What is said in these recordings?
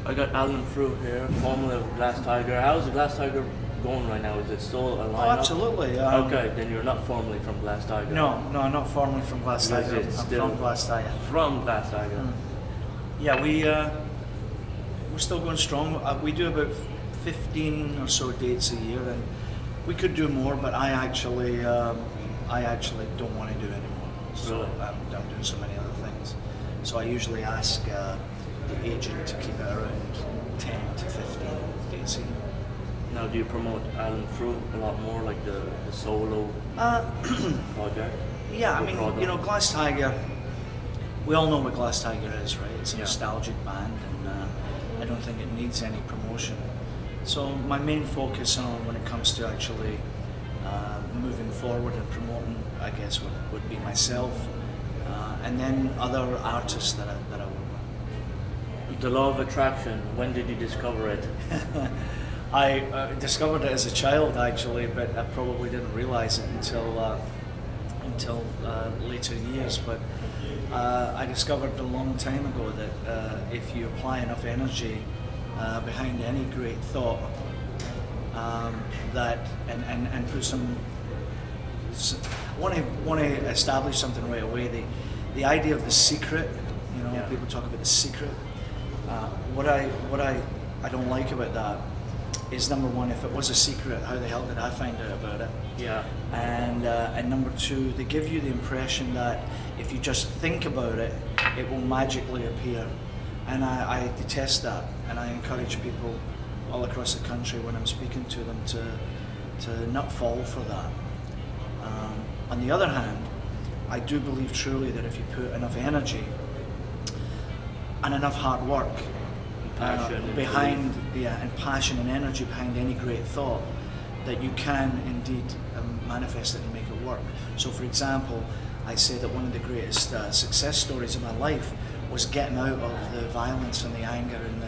I got Alan Frew here, formerly of Glass Tiger. How's the Glass Tiger going right now? Is it still a lineup? Oh, absolutely. Okay, then you're not formally from Glass Tiger. No, I'm not formally from Glass Tiger. I'm still from Glass Tiger. From Glass Tiger. Yeah, we're still going strong. We do about 15 or so dates a year, and we could do more, but I actually don't want to do anymore. So Really? I'm doing so many other things. So I usually ask the agent to keep it around 10 to 15 dates a year. Now, do you promote Alan Frew a lot more, like the solo project? Yeah, I mean, you know, Glass Tiger, we all know what Glass Tiger is, right? It's a nostalgic band, and I don't think it needs any promotion. So my main focus on when it comes to actually moving forward and promoting, I guess, would be myself, and then other artists that I work with. The law of attraction, when did you discover it? I discovered it as a child, actually, but I probably didn't realize it until later years. But I discovered a long time ago that if you apply enough energy behind any great thought, and put some, want to establish something right away. The idea of the secret, you know, people talk about the secret. What I don't like about that is, number one, if it was a secret, how the hell did I find out about it? Yeah. And number two, they give you the impression that if you just think about it, it will magically appear. And I detest that, and I encourage people all across the country when I'm speaking to them to not fall for that. On the other hand, I do believe truly that if you put enough energy and enough hard work behind, and passion and energy behind any great thought, that you can indeed manifest it and make it work. So, for example, I say that one of the greatest success stories of my life was getting out of the violence and the anger and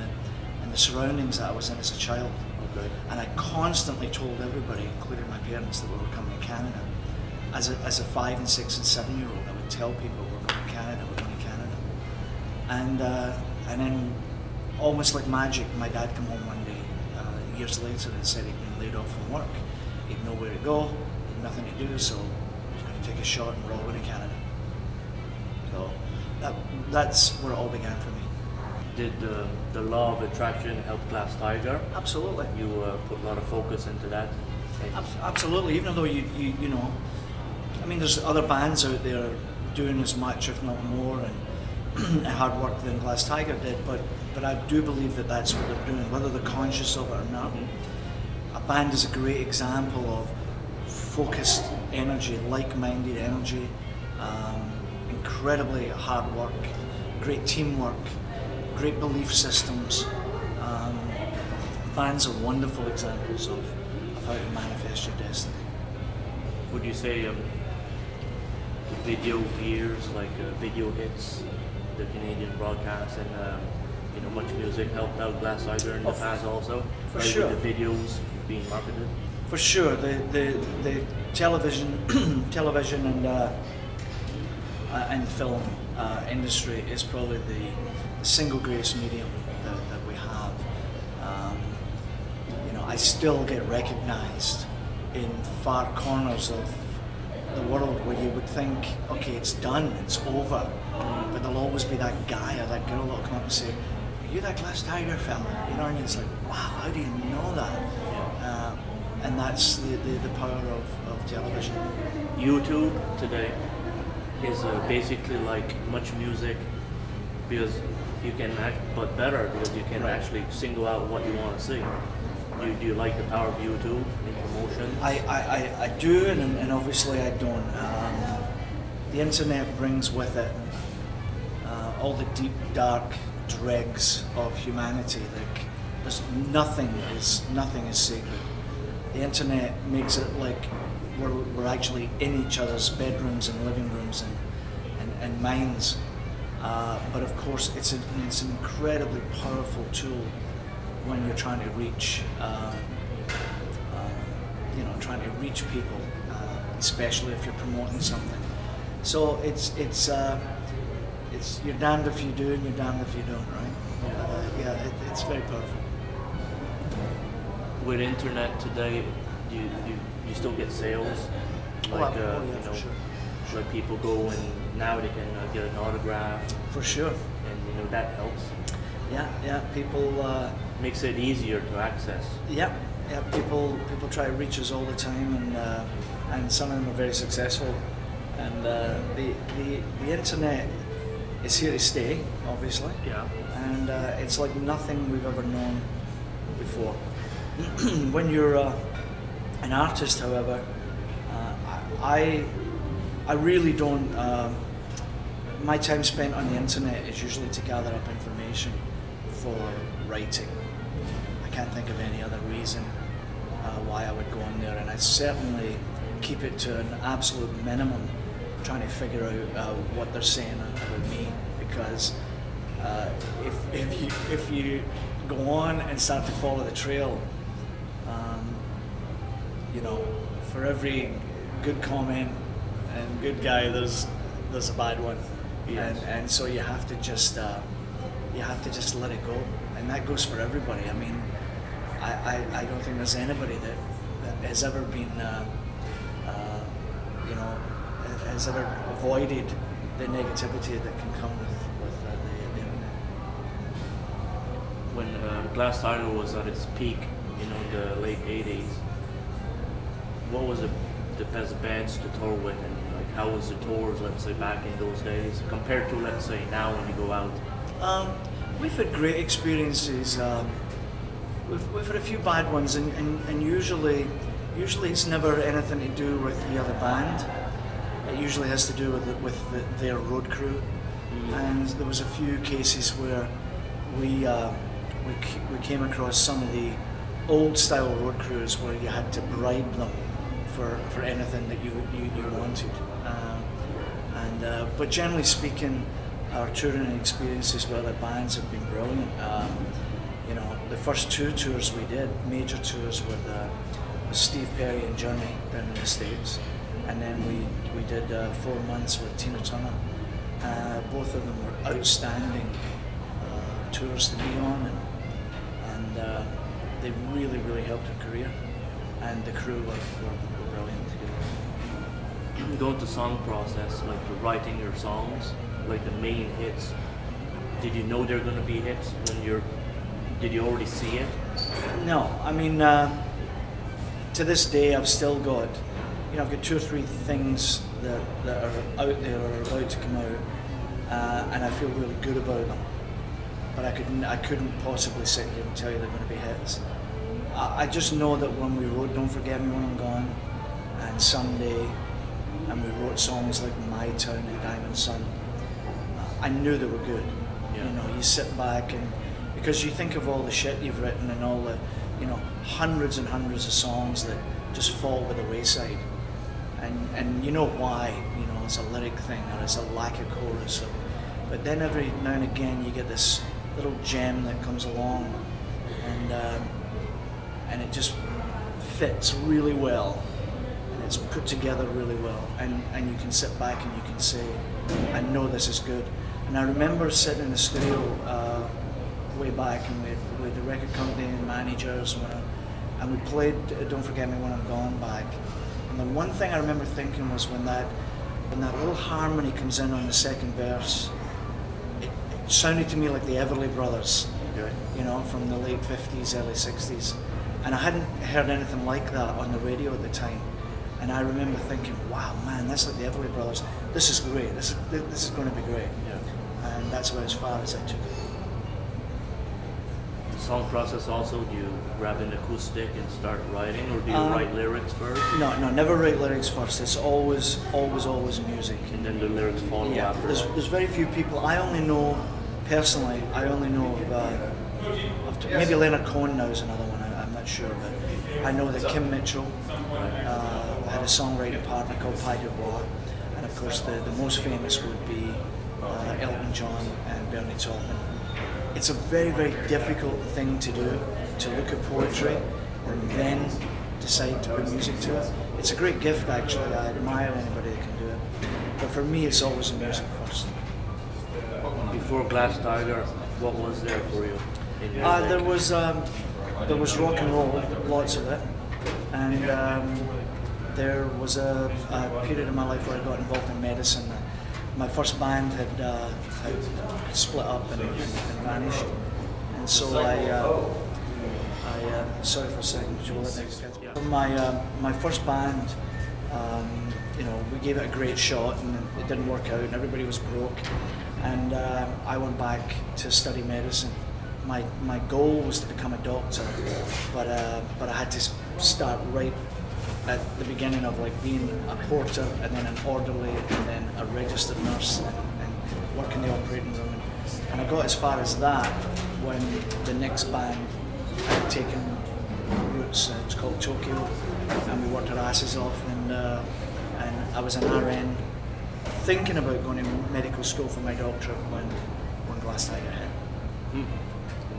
the surroundings that I was in as a child. Okay. And I constantly told everybody, including my parents, that we were coming to Canada. As a 5 and 6 and 7-year-old, I would tell people, we're going to Canada, we're going to Canada. And then, almost like magic, my dad came home one day, years later, and said he'd been laid off from work. He had nowhere to go, he had nothing to do, so he was going to take a shot and we're all going to Canada. So that's where it all began for me. Did the law of attraction help Glass Tiger? Absolutely. You put a lot of focus into that? Absolutely, even though you know, I mean, there's other bands out there doing as much, if not more, and hard work than Glass Tiger did, but I do believe that that's what they're doing, whether they're conscious of it or not. A band is a great example of focused energy, like-minded energy, incredibly hard work, great teamwork, great belief systems. Bands are wonderful examples of how to manifest your destiny. Would you say the video years, like video hits, the Canadian broadcast, and you know, Much Music helped out Glass Tiger in the past also? For sure. With the videos being marketed? For sure. The television and film industry is probably the single greatest medium that we have. You know, I still get recognized in far corners of the world where you would think, okay, it's done, it's over, but there'll always be that guy or that girl that'll come up and say, "Are you that Glass Tiger fella?" You know, and it's like, wow, how do you know that? And that's the power of television. YouTube today is basically like Much Music, because you can act, but better, because you can actually single out what you want to see. Do you like the power of YouTube in promotion? I do, and obviously I don't. The internet brings with it all the deep, dark dregs of humanity. Like, there's nothing is sacred. The internet makes it like we're actually in each other's bedrooms and living rooms and minds. But of course, it's an incredibly powerful tool when you're trying to reach, trying to reach people, especially if you're promoting something. So it's you're damned if you do and you're damned if you don't, right? it's very powerful. With internet today, you still get sales, like for sure. like people go and now they can get an autograph. For sure. And that helps. Yeah. People makes it easier to access. Yeah. People try to reach us all the time, and some of them are very successful. And the internet is here to stay, obviously. Yeah. And it's like nothing we've ever known before. When you're an artist, however, I really don't. My time spent on the internet is usually to gather up information for writing. I can't think of any other reason why I would go on there, and I certainly keep it to an absolute minimum, trying to figure out what they're saying about me, because if you go on and start to follow the trail, for every good comment and good guy, there's a bad one. Yes. And so you have to just let it go, and that goes for everybody. I mean, I don't think there's anybody that has ever been has ever avoided the negativity that can come with the internet. When Glass Tiger was at its peak, the late 80s, what was the best bands to tour with, and like how was the tours, let's say, back in those days compared to, let's say, now when you go out? We've had great experiences. We've had a few bad ones, and usually it's never anything to do with the other band. It usually has to do with their road crew. And there was a few cases where we came across some of the old style road crews where you had to bribe them for anything that you wanted. But generally speaking, our touring experiences with other bands have been brilliant. The first two tours we did, major tours with Steve Perry and Johnny down in the States, and then we did 4 months with Tina Turner. Both of them were outstanding tours to be on, and they really helped her career, and the crew were brilliant together. Going to song process, like writing your songs, like the main hits, did you know they're going to be hits when did you already see it? No, I mean, to this day I've still got, I've got 2 or 3 things that are out there or are about to come out, and I feel really good about them. But I couldn't possibly sit here and tell you they're going to be hits. I just know that when we wrote Don't Forget Me When I'm Gone and Someday, and we wrote songs like My Town and Diamond Sun, I knew they were good. Yeah. You sit back, and because you think of all the shit you've written and all the, hundreds and hundreds of songs that just fall by the wayside, and you know why, it's a lyric thing or it's a lack of chorus, but then every now and again you get this little gem that comes along, and it just fits really well, and it's put together really well, and you can sit back and you can say, I know this is good. And I remember sitting in the studio way back, and we had the record company and managers, and we played Don't Forget Me When I'm Gone back. And the one thing I remember thinking was when that little harmony comes in on the second verse, it sounded to me like the Everly Brothers, from the late 50s, early 60s. And I hadn't heard anything like that on the radio at the time. And I remember thinking, wow, man, that's like the Everly Brothers. This is great. This is going to be great. Yeah. And that's about as far as I took it. The song process also, do you grab an acoustic and start writing, or do you write lyrics first? No, never write lyrics first. It's always music. And then the lyrics follow after. There's very few people. I only know of maybe Leonard Cohen now is another one. I'm not sure, but I know that Kim Mitchell had a songwriting partner called Pi Dubois, and of course the most famous would be Elton John and Bernie Taupin. It's a very difficult thing to do, to look at poetry and then decide to put music to it. It's a great gift, actually. I admire anybody that can do it. But for me, it's always the music first. Before Glass Tiger, what was there for you in music? There was rock and roll, lots of it, and there was a period in my life where I got involved in medicine. My first band had split up and vanished, and so sorry for a second, Joel. My first band, you know, we gave it a great shot, and it didn't work out, and everybody was broke, and I went back to study medicine. My goal was to become a doctor, but I had to start right at the beginning of like being a porter and then an orderly and then a registered nurse and working the operating room. And I got as far as that when the next band had taken roots. It's called Tokyo, and we worked our asses off. And I was an RN, thinking about going to medical school for my doctorate when Glass Tiger hit.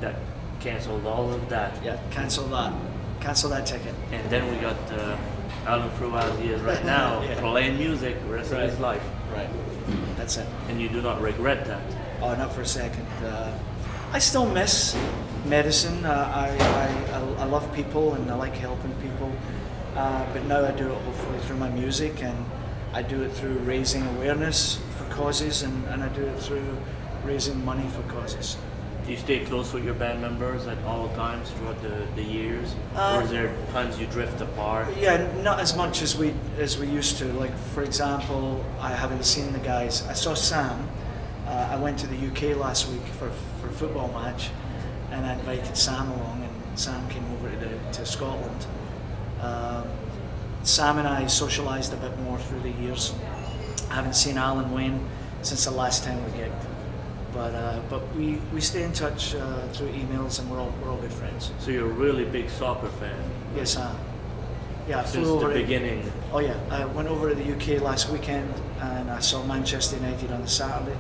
That cancelled all of that. Yeah, cancel that ticket. And then we got Alan Frew as he is right now, Yeah. playing music the rest of his life. Right. That's it. And you do not regret that. Oh, not for a second. I still miss medicine. I love people and I like helping people. But now I do it hopefully through my music, and I do it through raising awareness for causes, and I do it through raising money for causes. Do you stay close with your band members at all times throughout the years? Or is there times you drift apart? Yeah, not as much as we used to. Like, for example, I haven't seen the guys. I saw Sam. I went to the UK last week for a football match, and I invited Sam along, and Sam came over to Scotland. Sam and I socialised a bit more through the years. I haven't seen Alan Wayne since the last time we gigged. But we stay in touch through emails, and we're all good friends. So you're a really big soccer fan? Yes, yeah. I Since flew over the beginning? Oh yeah, I went over to the UK last weekend, and I saw Manchester United on the Saturday,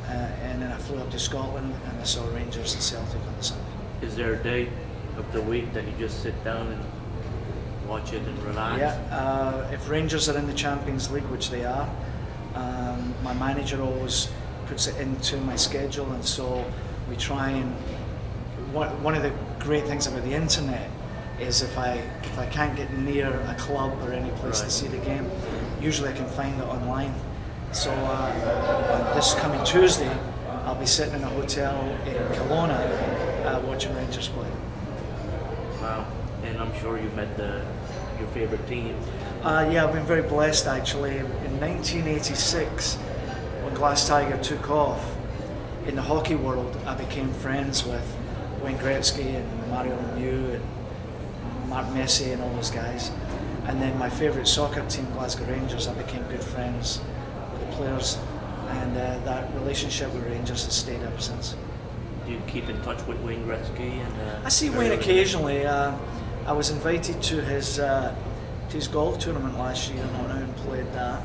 and then I flew up to Scotland, and I saw Rangers and Celtic on the Sunday. Is there a day of the week that you just sit down and watch it and relax? Yeah, if Rangers are in the Champions League, which they are, my manager always puts it into my schedule, and so we try and one of the great things about the internet is if I can't get near a club or any place to see the game, usually I can find it online. So this coming Tuesday I'll be sitting in a hotel in Kelowna watching Rangers play. Wow. And I'm sure you met your favorite team. Yeah, I've been very blessed actually. In 1986, when Glass Tiger took off, in the hockey world, I became friends with Wayne Gretzky and Mario Lemieux and Mark Messier and all those guys. And then my favourite soccer team, Glasgow Rangers, I became good friends with the players, and that relationship with Rangers has stayed ever since. Do you keep in touch with Wayne Gretzky? And I see Wayne occasionally. I was invited to his golf tournament last year, and I went out and played that.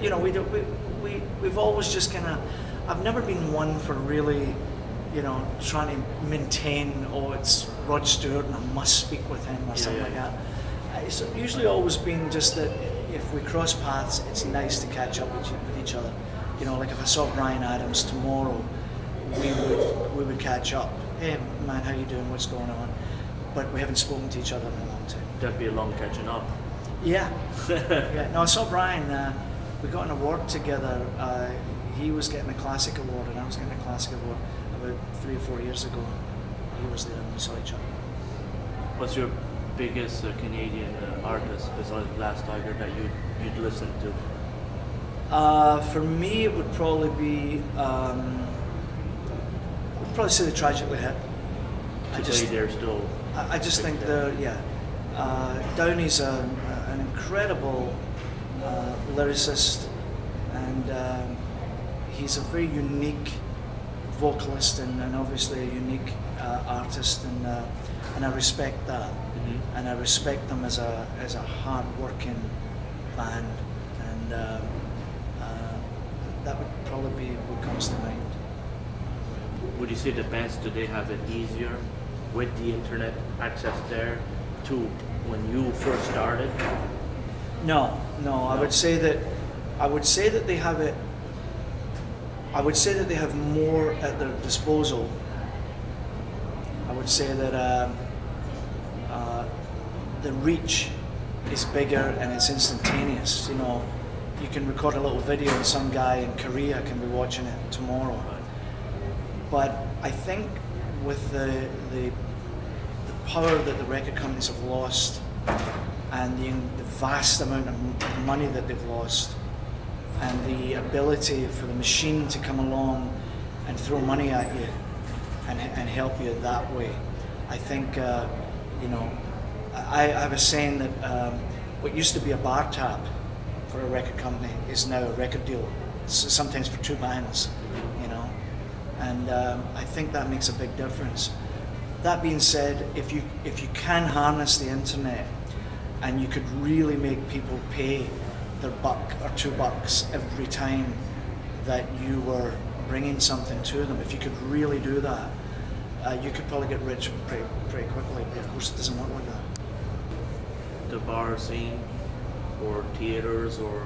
You know, we've always just kind of. I've never been one for really, you know, trying to maintain. Oh, it's Rod Stewart, and I must speak with him or something like that. It's usually always been just that if we cross paths, it's nice to catch up with each other. You know, like if I saw Brian Adams tomorrow, we would catch up. Hey man, how you doing? What's going on? But we haven't spoken to each other in a long time. that'd be a long catching up. Yeah. Yeah. No, I saw Brian. We got an award together. He was getting a classic award, and I was getting a classic award about 3 or 4 years ago. He was there, and we saw each other. What's your biggest Canadian artist besides Glass Tiger that you'd listen to? For me, it would probably be. I'd probably say the Tragically Hip. Today they're still. I just think they're Downey's an incredible lyricist, and he's a very unique vocalist and obviously a unique artist, and I respect that, and I respect them as a hard-working band, and that would probably be what comes to mind. Would you say the bands today have it easier with the internet access there to when you first started? No. I would say that they have it. I would say that they have more at their disposal say that the reach is bigger and it's instantaneous. You know, you can record a little video and some guy in Korea can be watching it tomorrow. But I think with the power that the record companies have lost and the vast amount of money that they've lost and the ability for the machine to come along and throw money at you and help you that way, I think, you know, I have a saying that what used to be a bar tab for a record company is now a record deal, sometimes for 2 bands, you know, and I think that makes a big difference. That being said, if you can harness the internet and you could really make people pay their $1 or $2 every time that you were bringing something to them, if you could really do that, you could probably get rich pretty quickly. But of course, it doesn't work like that. The bar scene, or theaters, or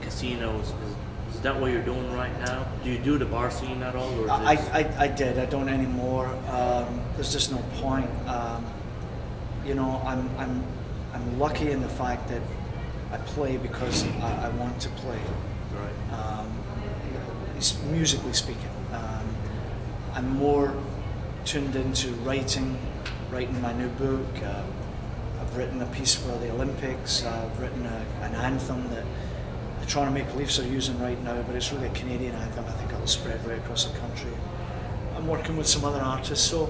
casinos, is that what you're doing right now? Do you do the bar scene at all? Or is I did. I don't anymore. There's just no point. You know, I'm lucky in the fact that I play because I want to play. Right. Musically speaking, I'm more tuned into writing my new book. I've written a piece for the Olympics. I've written an anthem that the Toronto Maple Leafs are using right now, but it's really a Canadian anthem. I think it'll spread right across the country. I'm working with some other artists, so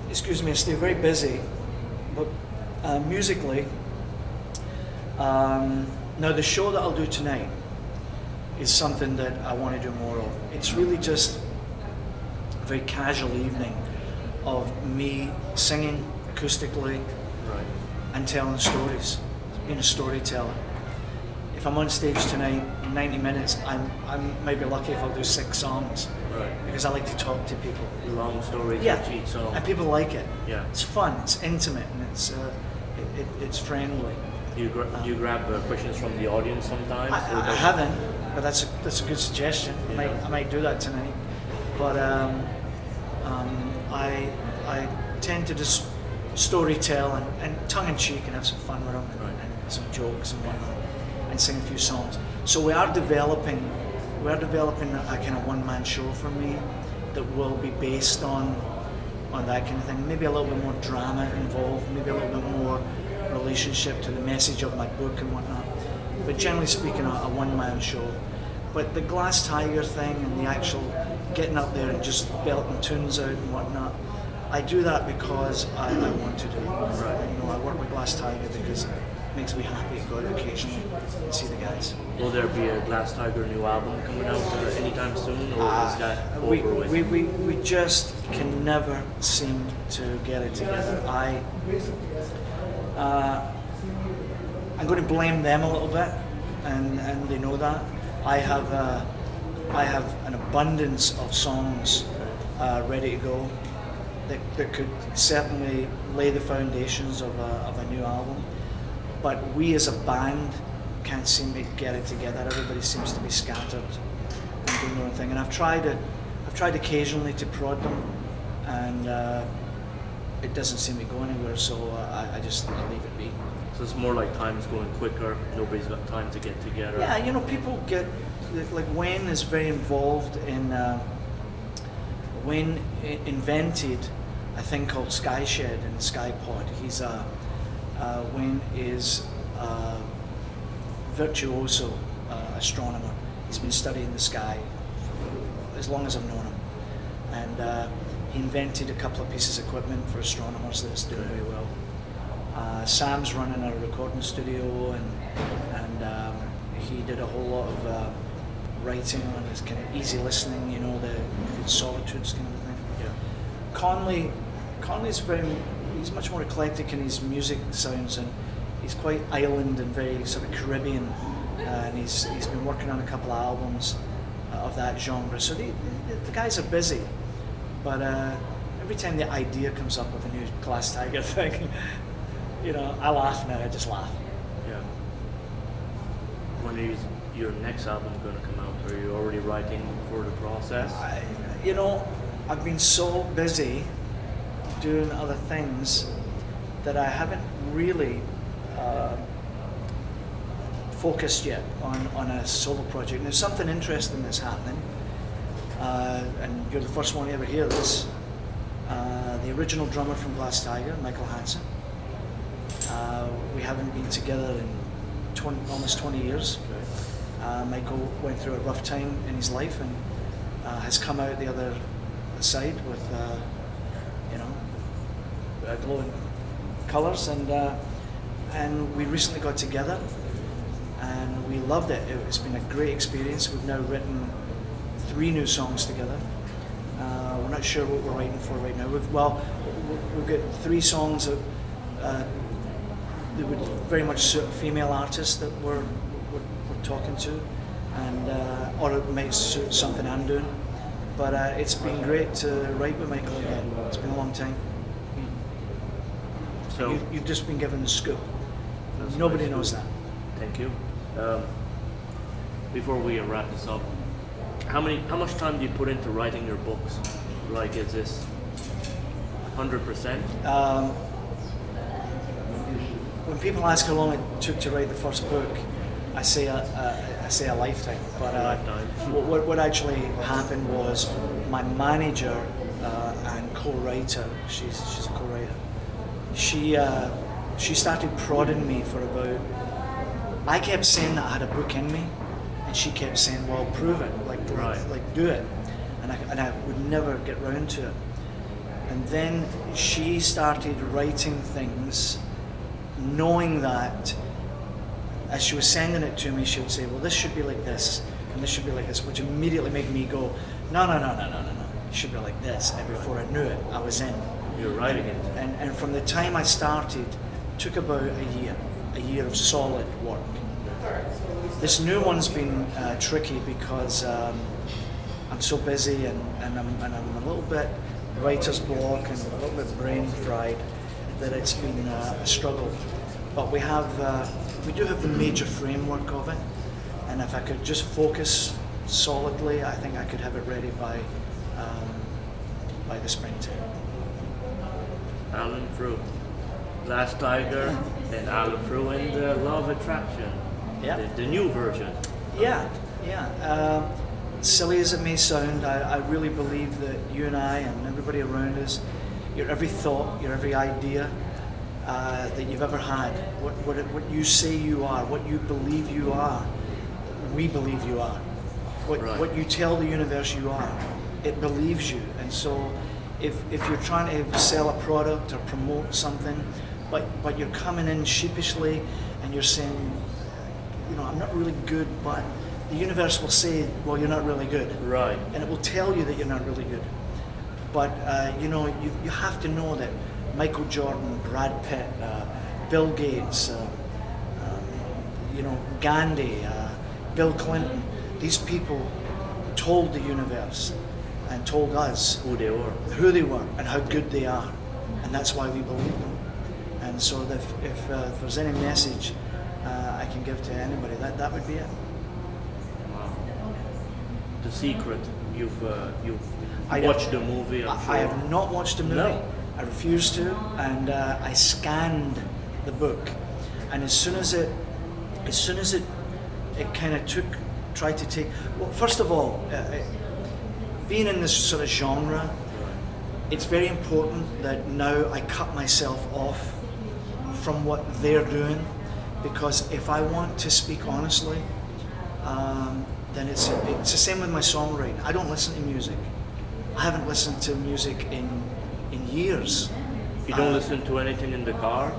excuse me, I stay very busy. But musically, now the show that I'll do tonight is something that I want to do more of. It's really just a very casual evening of me singing acoustically, right, and telling stories, being a storyteller. If I'm on stage tonight, 90 minutes, I might be lucky if I'll do 6 songs. Right. Because I like to talk to people. Long stories, yeah, each song. and people like it. Yeah. It's fun, it's intimate, and it's friendly. Do you grab questions from the audience sometimes? I haven't, but that's a good suggestion. Yeah. I might do that tonight. But I tend to just story tell and tongue in cheek and have some fun with them and some jokes and whatnot, and sing a few songs. So we are developing a kind of one-man show for me that will be based on that kind of thing. Maybe a little bit more drama involved, maybe a little bit more relationship to the message of my book and whatnot. But generally speaking, a one-man show. But the Glass Tiger thing and the actual getting up there and just belting tunes out and whatnot, I do that because I want to do it. Right. You know, I work with Glass Tiger because it makes me happy to go out occasionally and see the guys. Will there be a Glass Tiger new album coming out anytime soon, or is that over with? We just can never seem to get it together. I'm going to blame them a little bit, and they know that. I have an abundance of songs ready to go that could certainly lay the foundations of a new album. But we as a band can't seem to get it together. Everybody seems to be scattered and doing their own thing. And I've tried occasionally to prod them, and it doesn't seem to go anywhere. So I leave it be. So it's more like time's going quicker. Nobody's got time to get together. Yeah, you know, people get like Wayne is very involved in. Wayne invented a thing called Skyshed and Skypod. Wayne is a virtuoso astronomer. He's been studying the sky for as long as I've known him, and he invented a couple of pieces of equipment for astronomers that's doing very well. Sam's running a recording studio, and he did a whole lot of writing on his kind of easy listening, you know, the solitudes kind of thing. Yeah. He's much more eclectic in his music sounds, and he's quite island and very sort of Caribbean, and he's been working on a couple of albums of that genre. So the guys are busy, but every time the idea comes up of a new Glass Tiger thing, you know, I laugh now. I just laugh. Yeah. When is your next album going to come out? Are you already writing for the process? You know, I've been so busy doing other things that I haven't really focused yet on a solo project. And there's something interesting that's happening, and you're the first one to ever hear this. The original drummer from Glass Tiger, Michael Hansen. We haven't been together in almost 20 years. Michael went through a rough time in his life and has come out the other side with, glowing colours, and we recently got together and we loved it. It's been a great experience. We've now written 3 new songs together. We're not sure what we're writing for right now. We've got 3 songs that would very much suit a female artist that we're talking to, and or it might suit something I'm doing. But it's been great to write with Michael again. It's been a long time. So you've just been given the scoop. Nobody knows that. Thank you. Before we wrap this up, how much time do you put into writing your books? Like, is this 100%? When people ask how long it took to write the first book, I say a lifetime. But what actually happened was my manager and co-writer, she's a co-writer, she started prodding me for about. I kept saying that I had a book in me, and she kept saying, "Well, prove it, like do it," and I would never get round to it. And then she started writing things, knowing that as she was sending it to me, she would say, "Well, this should be like this, and this should be like this," which immediately made me go, "No, it should be like this." And before I knew it, I was in. You're writing it. And from the time I started, it took about a year of solid work. This new one's been tricky because I'm so busy and I'm a little bit writer's block and a little bit brain fried that it's been a struggle. But we do have the major framework of it, and if I could just focus solidly, I think I could have it ready by the springtime. Alan Frew, Glass Tiger, and Alan Frew and Law of Attraction. Yeah. The new version. Yeah. Silly as it may sound, I really believe that you and I and everybody around us, your every thought, your every idea that you've ever had, what you say you are, what you believe you are, we believe you are. What you tell the universe you are, it believes you. And so if you're trying to sell a product or promote something, but you're coming in sheepishly and you're saying, I'm not really good, but the universe will say, well, you're not really good. Right. And it will tell you that you're not really good. But, you have to know that Michael Jordan, Brad Pitt, Bill Gates, Gandhi, Bill Clinton, these people told the universe and told us who they were and how good they are. And that's why we believe them. And so if there's any message I can give to anybody, that would be it. Wow. The Secret, you've watched the movie, I'm sure. I have not watched the movie. No. I refuse to, and I scanned the book, and as soon as it kind of tried to take. Well, first of all, being in this sort of genre, it's very important that now I cut myself off from what they're doing, because if I want to speak honestly, then it's the same with my songwriting. I don't listen to music. I haven't listened to music in years. You don't listen to anything in the car,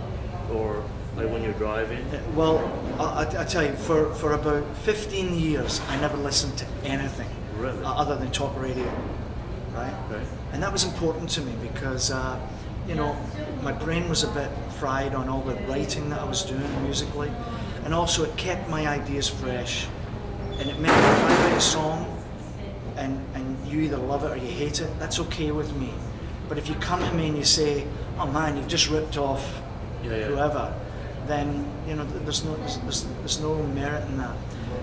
or like when you're driving? Well, I tell you, for about 15 years, I never listened to anything. Really? Other than talk radio, right? And that was important to me because, my brain was a bit fried on all the writing that I was doing musically, and also it kept my ideas fresh, and it meant that if I write a song and you either love it or you hate it, that's okay with me. But if you come to me and you say, "Oh man, you've just ripped off whoever," then there's no merit in that.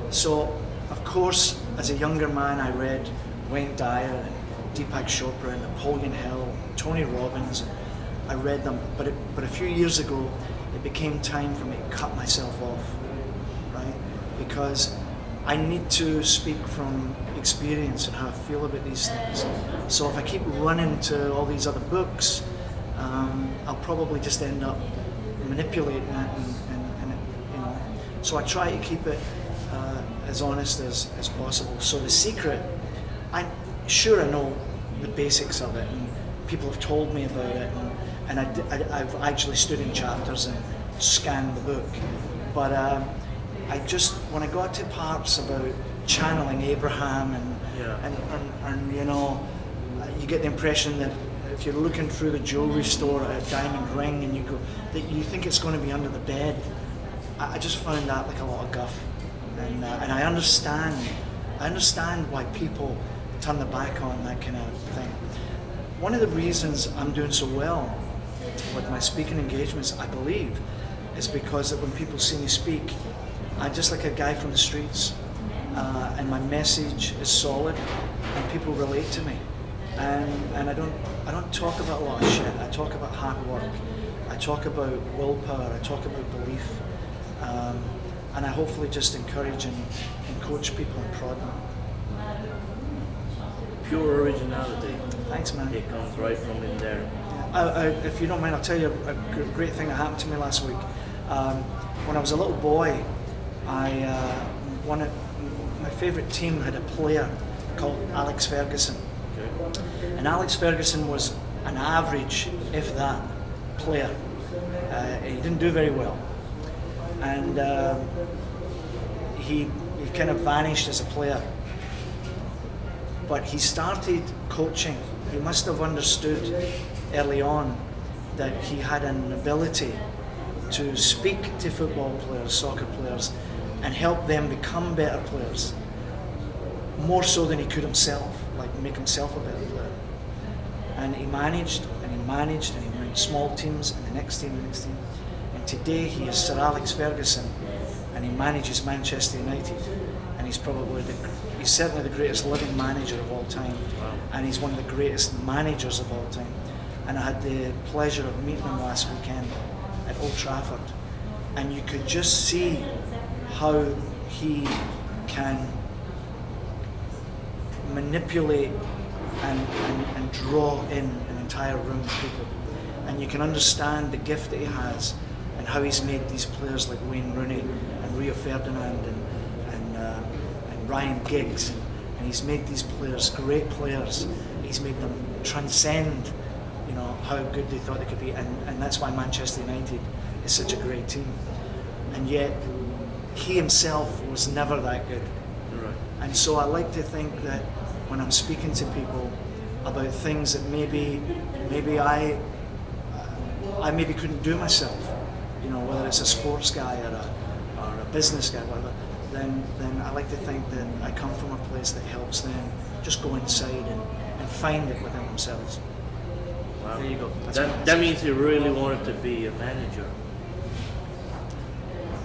So, of course, as a younger man, I read Wayne Dyer and Deepak Chopra and Napoleon Hill, Tony Robbins, I read them. But a few years ago, it became time for me to cut myself off, right? Because I need to speak from experience and how I feel about these things. So if I keep running to all these other books, I'll probably just end up manipulating it, and you know. So I try to keep it as honest as possible. So The Secret, I'm sure I know the basics of it, and people have told me about it, and I've actually stood in chapters and scanned the book. But I just, when I got to parts about channeling Abraham and you know, you get the impression that if you're looking through the jewelry store at a diamond ring and you go, that you think it's going to be under the bed. I just found that like a lot of guff, and I understand why people turn their back on that kind of thing. One of the reasons I'm doing so well with my speaking engagements, I believe, is because that when people see me speak, I'm just like a guy from the streets, and my message is solid, and people relate to me. And I don't talk about a lot of shit. I talk about hard work. I talk about willpower. I talk about belief, and I hopefully just encourage and coach people and prod them. Pure originality. Thanks, man. It comes right from in there. If you don't mind, I'll tell you a great thing that happened to me last week. When I was a little boy, my favourite team had a player called Alex Ferguson. Okay. And Alex Ferguson was an average, if that, player. He didn't do very well. And he kind of vanished as a player. But he started coaching. He must have understood early on that he had an ability to speak to football players, soccer players, and help them become better players, more so than he could himself, like make himself a better player. And he managed, and he managed, and he ran small teams, and the next team, the next team. And today he is Sir Alex Ferguson, and he manages Manchester United. And he's certainly the greatest living manager of all time. Wow. And he's one of the greatest managers of all time. And I had the pleasure of meeting him last weekend at Old Trafford. And you could just see how he can manipulate and draw in an entire room of people. And you can understand the gift that he has and how he's made these players like Wayne Rooney and Rio Ferdinand and Ryan Giggs, and he's made these players great players. He's made them transcend, you know, how good they thought they could be, and that's why Manchester United is such a great team. And yet, he himself was never that good. Right. And so I like to think that when I'm speaking to people about things that maybe I maybe couldn't do myself, you know, whether it's a sports guy or a business guy, whatever. Then I like to think that I come from a place that helps them just go inside and find it within themselves. Wow. There you go. That means you really wanted to be a manager.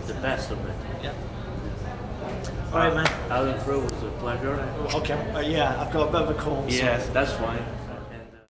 The best of it. Yeah. All right, man. Alan Frew, was a pleasure. Okay. Yeah, I've got a bit of a cold. Yes, so. That's fine.